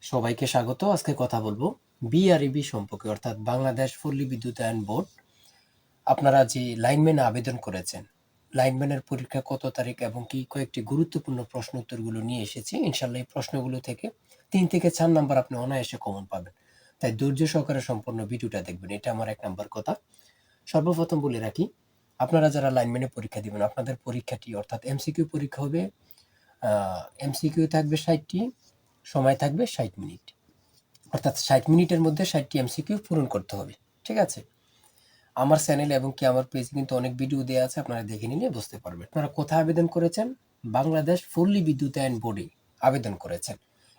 সবাইকে স্বাগত। আজকে কথা বলবো বিআরইবি সম্পর্কে, অর্থাৎ বাংলাদেশ পল্লী বিদ্যুতায়ন বোর্ড। আপনারা যে লাইনম্যানে আবেদন করেছেন, লাইনম্যানের পরীক্ষা কত তারিখ এবং কি কয়েকটি গুরুত্বপূর্ণ প্রশ্ন উত্তরগুলো নিয়ে এসেছি। ইনশাল্লাহ এই প্রশ্নগুলো থেকে 3 থেকে 4 নাম্বার আপনি অনায়াসে কমন পাবেন। তাই ধৈর্য সহকারে সম্পূর্ণ ভিডিওটা দেখবেন, এটা আমার 1 নাম্বার কথা। সর্বপ্রথম বলে রাখি, আপনারা যারা লাইনম্যানে পরীক্ষা দিবেন, আপনাদের পরীক্ষাটি অর্থাৎ এমসিকিউ পরীক্ষা হবে। এমসিকিউ থাকবে 60টি, সময় থাকবে 60 মিনিট, অর্থাৎ 60 মিনিটের মধ্যে 60টি এমসিকিউ পূরণ করতে হবে। ঠিক আছে? আমার চ্যানেল এবং কি আমার পেজে কিন্তু অনেক ভিডিও দেওয়া আছে, আপনারা দেখে নিলে বুঝতে পারবেন। আপনারা কোথায় আবেদন করেছেন? বাংলাদেশ পল্লী বিদ্যুতায়ন বোর্ডে আবেদন করেছেন।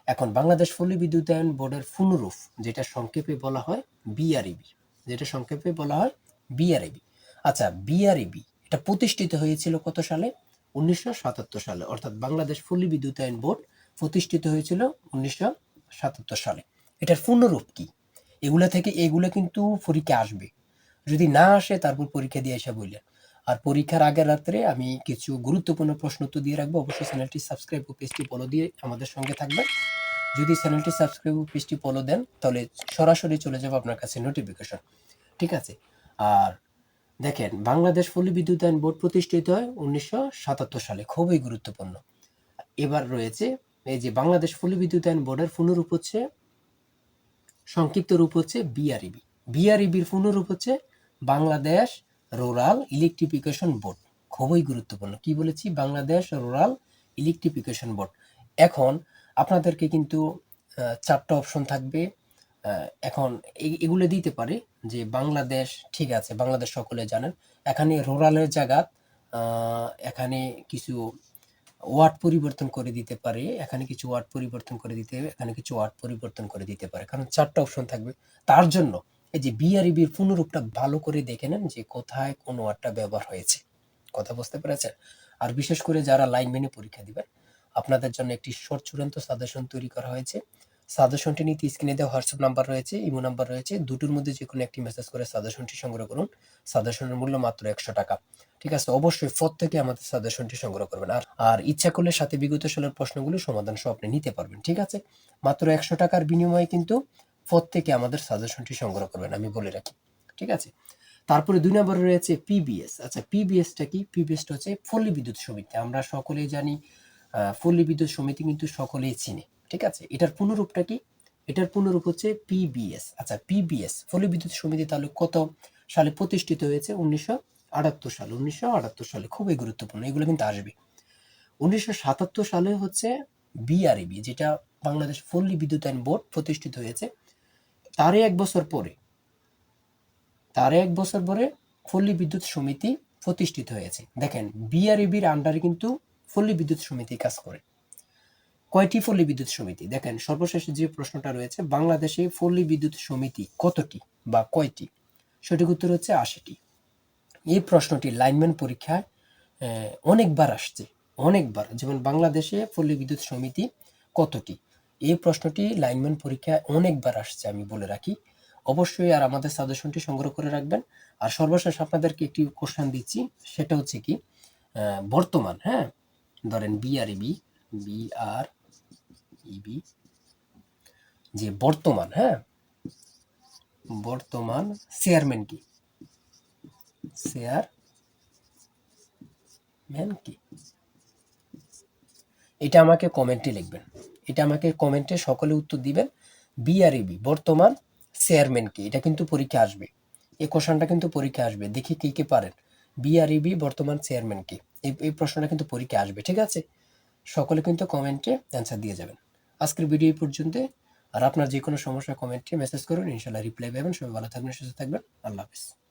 এখন বাংলাদেশ পল্লী বিদ্যুতায়ন বোর্ডের পুনরূপ, যেটা সংক্ষেপে বলা হয় বিআরইবি, আচ্ছা, বিআরইবি এটা প্রতিষ্ঠিত হয়েছিল কত সালে? 1977 সালে, অর্থাৎ বাংলাদেশ পল্লী বিদ্যুতায়ন বোর্ড প্রতিষ্ঠিত হয়েছিল 1977 সালে। এটার পূর্ণরূপ কি? এগুলা কিন্তু পরীক্ষা আসবে। যদি না আসে তারপর পরীক্ষা দিয়ে এসে বললেন। আর পরীক্ষার আগের রাত্রে আমি কিছু গুরুত্বপূর্ণ প্রশ্ন উত্তর দিয়ে রাখবো। অবশ্যই চ্যানেলটি সাবস্ক্রাইব ও পেজটি ফলো দিয়ে আমাদের সঙ্গে থাকবেন। যদি চ্যানেলটি সাবস্ক্রাইব ও পেজটি ফলো দেন, তাহলে সরাসরি চলে যাবে আপনার কাছে নোটিফিকেশন। ঠিক আছে? আর দেখেন, বাংলাদেশ পল্লী বিদ্যুতায়ন বোর্ড প্রতিষ্ঠিত হয় 1977 সালে, খুবই গুরুত্বপূর্ণ। এবার রয়েছে এই যে বাংলাদেশ পল্লী বিদ্যুতায়ন বোর্ডের পুনরূপ হচ্ছে, সংক্ষিপ্ত রূপ হচ্ছে বিআরইবি। বিআরইবির পূর্ণরূপ হচ্ছে বাংলাদেশ রুরাল ইলেকট্রিফিকেশন বোর্ড। খুবই গুরুত্বপূর্ণ। কি বলেছি? Bangladesh rural electrification board. এখন আপনাদেরকে কিন্তু 4টা অপশন থাকবে। এখন এগুলো দিতে পারে যে বাংলাদেশ, ঠিক আছে, বাংলাদেশ সকলে জানেন। এখানে রুরালের জায়গা এখানে কিছু ওয়ার্ড পরিবর্তন করে দিতে পারে, এখানে কিছু ওয়ার্ড পরিবর্তন করে দিতে হবে, এখানে কিছু ওয়ার্ড পরিবর্তন করে দিতে পারে, কারণ 4টা অপশন থাকবে। তার জন্য এই যে বিআরইবির পুনরূপটা ভালো করে দেখে নেন যে কোথায় কোন ওয়ার্ডটা ব্যবহার হয়েছে। কথা বুঝতে পেরেছেন? আর বিশেষ করে যারা লাইনম্যানে পরীক্ষা দিবেন, আপনাদের জন্য একটি শর্ট চূড়ান্ত সাজেশন তৈরি করা হয়েছে। সাজেশনটি নিতে স্ক্রিনে দেওয়া হোয়াটসঅ্যাপ নাম্বার রয়েছে, ইমো নাম্বার রয়েছে, দুটোর মধ্যে যে কোনো একটি মেসেজ করে সাজেশনটি সংগ্রহ করুন। সাজেশনের মূল্য মাত্র 100 টাকা। ঠিক আছে? অবশ্যই প্রত্যেকে আমাদের সাজেশনটি সংগ্রহ করবেন। আর ইচ্ছা করলে সাথে বিগত সালের প্রশ্নগুলো সমাধান সহ আপনি নিতে পারবেন। ঠিক আছে? মাত্র 100 টাকার বিনিময়ে কিন্তু প্রত্যেকে আমাদের সাজেশনটি সংগ্রহ করবেন, আমি বলে রাখি। ঠিক আছে? তারপরে 2 নম্বরে রয়েছে পিবিএস। আচ্ছা, পিবিএসটা কি? পিবিএসটা হচ্ছে পল্লী বিদ্যুৎ সমিতি। আমরা সকলেই জানি, পল্লী বিদ্যুৎ সমিতি কিন্তু সকলেই চিনে। ঠিক আছে? এটার পুনরূপটা কি? এটার পুনরূপ হচ্ছে পিবিএস। আচ্ছা, পিবিএস পল্লী বিদ্যুৎ সমিতি তাহলে কত সালে প্রতিষ্ঠিত হয়েছে? 1978 সালে। 1978 সালে, খুবই গুরুত্বপূর্ণ, এগুলো কিন্তু আসবে। 1977 সালে হচ্ছে বিআরইবি, যেটা বাংলাদেশ পল্লী বিদ্যুতায়ন বোর্ড প্রতিষ্ঠিত হয়েছে। তারই এক বছর পরে পল্লী বিদ্যুৎ সমিতি প্রতিষ্ঠিত হয়েছে। দেখেন, বিআরইবির আন্ডারে কিন্তু পল্লী বিদ্যুৎ সমিতি কাজ করে। কয়টি পল্লী বিদ্যুৎ সমিতি? দেখেন, সর্বশেষ যে প্রশ্নটা রয়েছে, বাংলাদেশে পল্লী বিদ্যুৎ সমিতি কতটি বা কয়টি? সঠিক উত্তর হচ্ছে 80টি। এই প্রশ্নটি লাইনম্যান পরীক্ষায় অনেকবার আসছে, অনেকবার। যেমন বাংলাদেশে পল্লী বিদ্যুৎ সমিতি কতটি, এই প্রশ্নটি লাইনম্যান পরীক্ষায় অনেকবার আসছে, আমি বলে রাখি। অবশ্যই আর আমাদের সাজেশনটি সংগ্রহ করে রাখবেন। আর সর্বশেষ আপনাদেরকে একটি কোশ্চেন দিচ্ছি, সেটা হচ্ছে কি, বর্তমান, হ্যাঁ, ধরেন বিআরইবি, যে বর্তমান, হ্যাঁ, বর্তমান চেয়ারম্যান কি? চেয়ারম্যান কি? এটা আমাকে কমেন্টে লিখবেন। এটা আমাকে কমেন্টে সকলে উত্তর দিবেন। বিআরইবি বর্তমান চেয়ারম্যান কি? এটা কিন্তু পরীক্ষা আসবে। এই কোশ্চেনটা কিন্তু পরীক্ষা আসবে। দেখি কে কে পারেন। বিআরইবি বর্তমান চেয়ারম্যান কি? এই প্রশ্নটা কিন্তু পরীক্ষা আসবে। ঠিক আছে? সকলে কিন্তু কমেন্টে অ্যান্সার দিয়ে যাবেন। আজকের ভিডিও এই পর্যন্ত। আর আপনার যে কোনো সমস্যা কমেন্টে মেসেজ করুন, ইনশাআল্লাহ রিপ্লাই পাবেন। সবাই ভালো থাকবেন, সুস্থ থাকবেন। আল্লাহ হাফেজ।